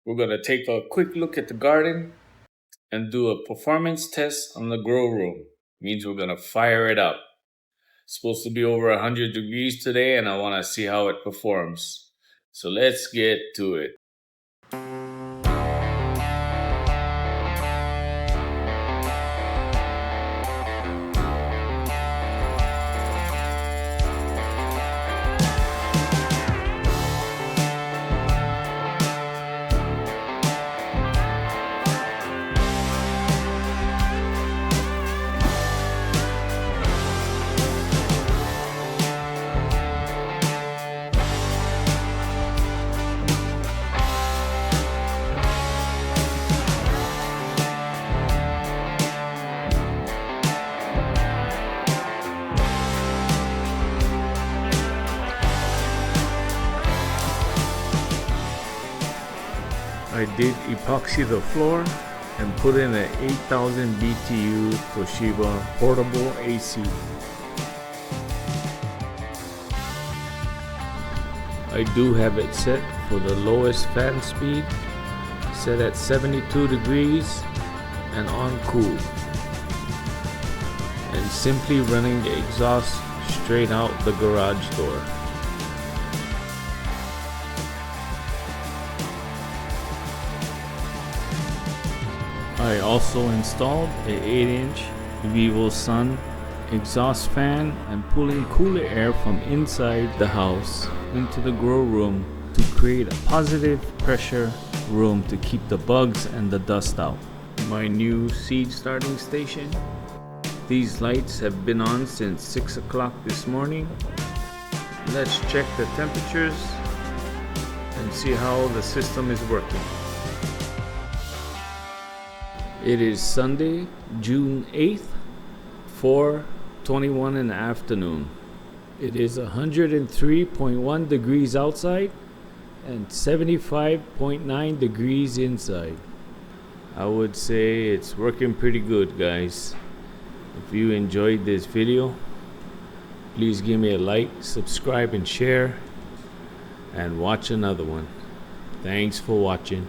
We're going to take a quick look at the garden and do a performance test on the grow room. Means we're going to fire it up. It's supposed to be over 100 degrees today, and I want to see how it performs. So let's get to it. I did epoxy the floor and put in an 8000 BTU Toshiba portable AC. I do have it set for the lowest fan speed, set at 72 degrees and on cool, and simply running the exhaust straight out the garage door. I also installed a 8-inch Vivo Sun exhaust fan and pulling cooler air from inside the house into the grow room to create a positive pressure room to keep the bugs and the dust out. My new seed starting station. These lights have been on since 6 o'clock this morning. Let's check the temperatures and see how the system is working. It is Sunday, June 8th, 4:21 in the afternoon. It is 103.1 degrees outside and 75.9 degrees inside. I would say it's working pretty good, guys. If you enjoyed this video, please give me a like, subscribe and share, and watch another one. Thanks for watching.